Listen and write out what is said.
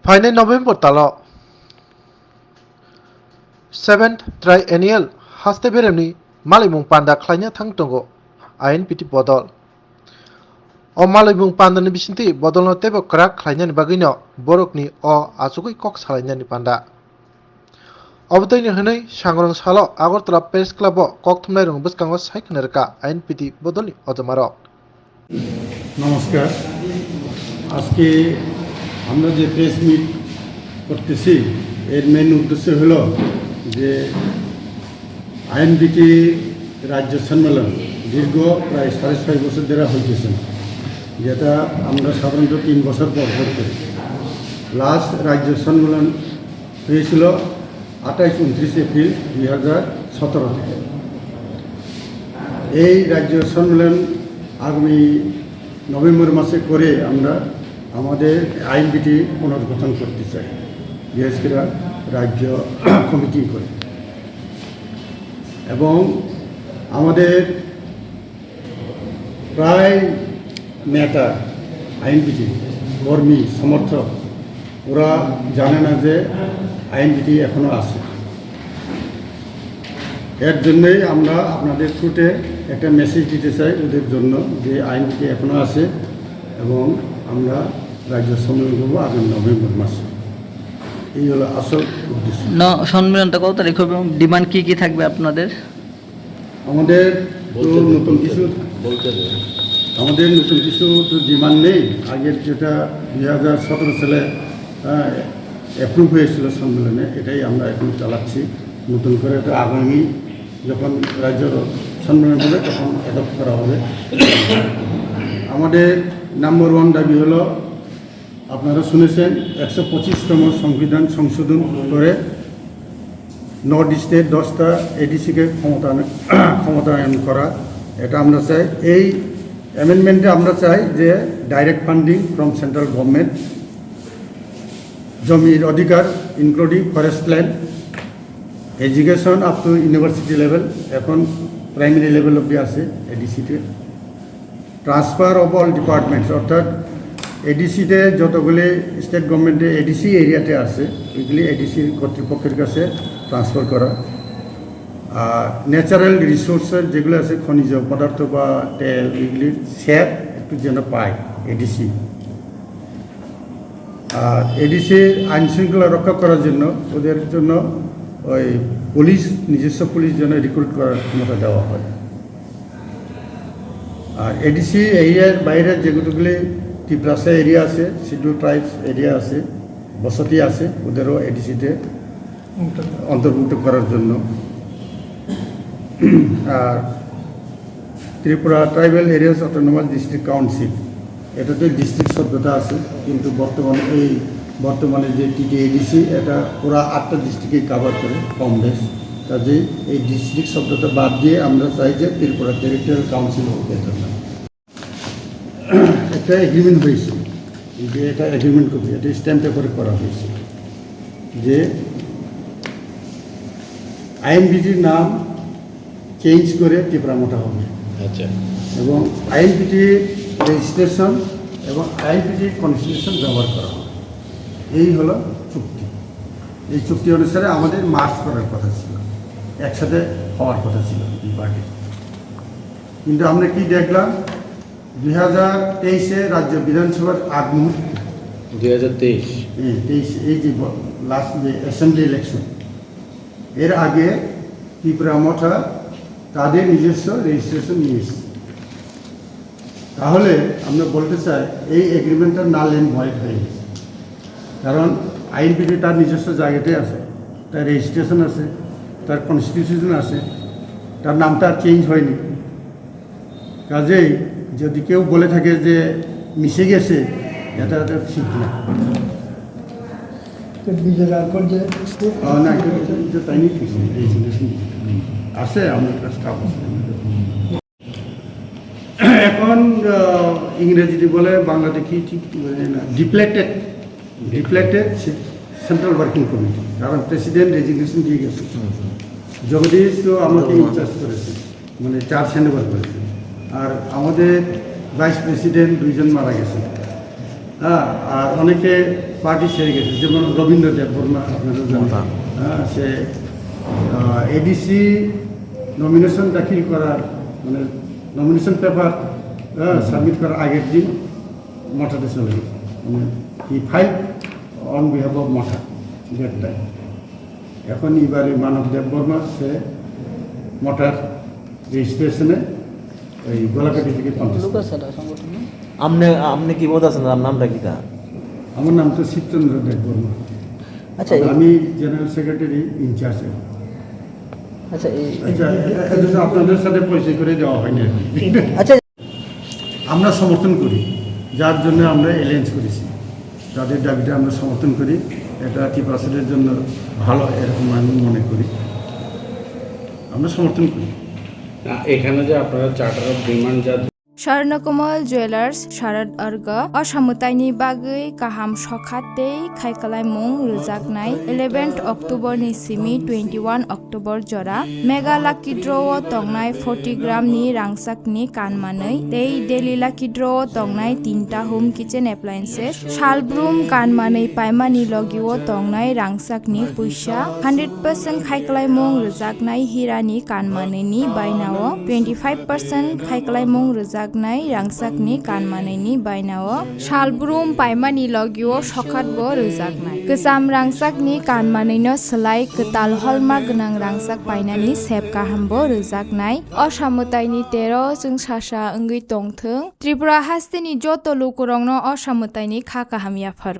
Final November talo 7th Triennial haste beremni malimung panda khlainya thangtongo INPT bodol o malimung panda ni bisinti bodol no tebo krak khlainya ni bagino borokni o achugui kok salaina ni panda obotoi hwnei sangrong salo Agartala Press Club o kok thumnai rong bwskango saikhnarka INPT bodolni ojomaro নমস্কার আজকে আমরা যে press meet করতেছি এর main উদ্দেশ্য হলো যে INPT রাজ্য সম্মেলন দীর্ঘ প্রায় 6.5 বছর ধরে হইতেছে যেটা আমরা সাধারণত 3 বছর পর করি লাস্ট রাজ্য সম্মেলন হয়েছিল 28-29 এপ্রিল 2017 থেকে এই রাজ্য সম্মেলন আগামী নভেম্বর মাসে করে আমরা আমাদের আইএনপিটি পুনর্গঠন করতে চাই বিশেষ করে রাজ্য কমিটি করে এবং আমাদের প্রায় নেতা আইএনপিটি কর্মী সমর্থক ওরা জানে না যে আইএনপিটি এখনও আছে এর জন্যই আমরা আপনাদের থ্রুতে একটা মেসেজ দিতে চাই ওদের জন্য যে আইনটি এখনও আছে এবং আমরা রাজ্য সম্মেলন করবো আগামী নভেম্বর মাসে এই হলো আসল উদ্দেশ্য। সম্মেলনটা কত তারিখ হবে? ডিমান্ড কী কী থাকবে আপনাদের? আমাদের তো নতুন কিছু তো ডিমান্ড নেই। আগের যেটা 2017 সালে অ্যাপ্রুভ হয়েছিল সম্মেলনে এটাই আমরা এখন চালাচ্ছি নতুন করে। এটা আগামী যখন রাজ্য সম্মেলন হবে তখন অ্যাডপ্ট করা হবে। আমাদের নাম্বার 1 দাবি হলো আপনারা শুনেছেন 125তম সংবিধান সংশোধন করে নর্থ ইস্টের 10টা এডিসিকে ক্ষমতায়ন করা। এটা আমরা চাই। এই অ্যামেন্ডমেন্টে আমরা চাই যে direct funding from central government, জমির অধিকার including forest land, education up to university level, এখন প্রাইমারি লেভেল অবধি আছে এডিসিতে। ট্রান্সফার অফ অল ডিপার্টমেন্টস, অর্থাৎ এডিসিতে যতগুলি স্টেট গভর্নমেন্টে এডিসি এরিয়াতে আছে ওইগুলি এডিসির কর্তৃপক্ষের কাছে ট্রান্সফার করা। আর ন্যাচারাল রিসোর্সের যেগুলো আছে খনিজ পদার্থ বা তেল এগুলির শেয়ার একটু যেন পায় এডিসি। আর এডিসির আইনশৃঙ্খলা রক্ষা করার জন্য ওদের জন্য ওই পুলিশ, নিজস্ব পুলিশ যেন রিক্রুট করার ক্ষমতা দেওয়া হয়। আর এডিসি এরিয়ার বাইরে যেগুলোগুলি টিপ্রাসা এরিয়া আছে, শিডিউল ট্রাইবস এরিয়া আছে, বসতি আছে, ওদেরও এডিসিতে অন্তর্ভুক্ত করার জন্য। আর Tripura tribal areas autonomous district council, এটাতে ডিস্ট্রিক্ট শব্দটা আছে, কিন্তু বর্তমানে যে টিটিএডিসি এটা ওরা 8টা ডিস্ট্রিক্টে কাভার করে কম বেশ। কাজে এই ডিস্ট্রিক্ট শব্দটা বাদ দিয়ে আমরা চাই যে ত্রিপুরা টেরিটোরিয়াল কাউন্সিল হতে হবে। একটা এগ্রিমেন্ট হয়েছে যে এটা এগ্রিমেন্ট কপি, এটা স্ট্যাম্প পেপারে করা হয়েছে যে আইএনপিটির নাম চেঞ্জ করে ত্রিপুরামোটা হবে। আচ্ছা। এবং আইএনপিটি রেজিস্ট্রেশন এবং আইএনপিটি কনস্টিটিউশন ব্যবহার করা হবে। এই হলো চুক্তি। এই চুক্তি অনুসারে আমাদের মার্চ করার কথা ছিল, একসাথে হওয়ার কথা ছিল এই পার্টি। কিন্তু আমরা কি দেখলাম 2023-এ রাজ্য বিধানসভার আগ মুহূর্তে 2023 এই যে লাস্ট যে অ্যাসেম্বলি ইলেকশন এর আগে ত্রিপুরামোটা তাদের নিজস্ব রেজিস্ট্রেশন নিয়ে এসেছে। তাহলে আমরা বলতে চাই এই এগ্রিমেন্টটা নাল এন্ড ভয়েড হয়ে গেছে। কারণ আইএনপিটি তার নিজস্ব জায়গাতে আছে, তার রেজিস্ট্রেশন আছে, তার কনস্টিটিউশন আছে, তার নামটা আর চেঞ্জ হয়নি। কাজেই যদি কেউ বলে থাকে যে মিশে গেছে, এটা ঠিক না। আছে আমাদের কাছে এখন ইংরেজিতে বলে, বাংলাতে কি ঠিক না, ডিপ্লেক্টেড সেন্ট্রাল ওয়ার্কিং কমিটি। কারণ প্রেসিডেন্ট রেজিগনেশন দিয়ে গেছে, জগদীশ তো আমাকে ইনচার্জ করেছে, মানে 4 হ্যান্ডওভার করেছে। আর আমাদের ভাইস প্রেসিডেন্ট 2 জন মারা গেছে। হ্যাঁ, আর অনেকে পার্টি ছেড়ে গেছে, যেমন রবীন্দ্র দেববর্মা আপনারা জানেন। হ্যাঁ, সে এডিসি নমিনেশন দাখিল করার মানে নমিনেশন পেপার সাবমিট করার আগের দিন মঠাতে চলে গেছে। He file on behalf of Motha that time. এখন এবারে মানব দেববর্মা সে মঠার রেজিস্ট্রেশনে ওই গোলাকাটি থেকে আপনি কি বোধ আছেন নামটা কি তা? আমার নাম তো শিবচন্দ্র দেববর্মা। আচ্ছা আমি জেনারেল সেক্রেটারি ইনচার্জ। আচ্ছা আচ্ছা, আপনাদের সাথে পরিচয় করে দেওয়া হয়নি আর কি। আচ্ছা আমরা সমর্থন করি, যার জন্য আমরা এলায়েন্স করেছি, তাদের দাবিটা আমরা সমর্থন করি। এটা 30% জন্য ভালো, এরকম আমি মনে করি, আমরা সমর্থন করি। এখানে যে আপনারা চার্টার অফ ডিমান্ড যা स्वर्णकमल ज्वेलर्स शारद अर्ग असामुताइनि बागै काहाम सखाते खायखालायमुं रोजाकनाय 11 अक्टोबर नि सिमी 21 अक्टोबर जरा मेगा लाकी ड्र तंगनाय 40 ग्राम नि रांसाकनि कानमानै तै डेली लाकी ड्र तंगनाय 3टा होम किचेन एप्लायेंसेस शालब्रुम कानमानै पाइमानि लगिओ तंगनाय रांसाकनि पैसा 100% खायखालायमुं रोजाकनाय हिरानि कानमानैनि बायनाओ 25% खायखालायमुं रोजाक रांसाकनि कानमानैनि बायनाओ शालब्रुम पाइमानि लगिओ सखातबो रोजाकनाय गोजाम रांसाकनि कानमानैनो सोलाय गोताल हलमार्क गोनां रांसाक पाइनानि सेब काहामबो रोजाकनाय असामुताइनि 13 जों सासा ओंगै तंथों त्रिपुरा हास्तेनि जत लोकरंनो असामुताइनि खा काहाम याफार।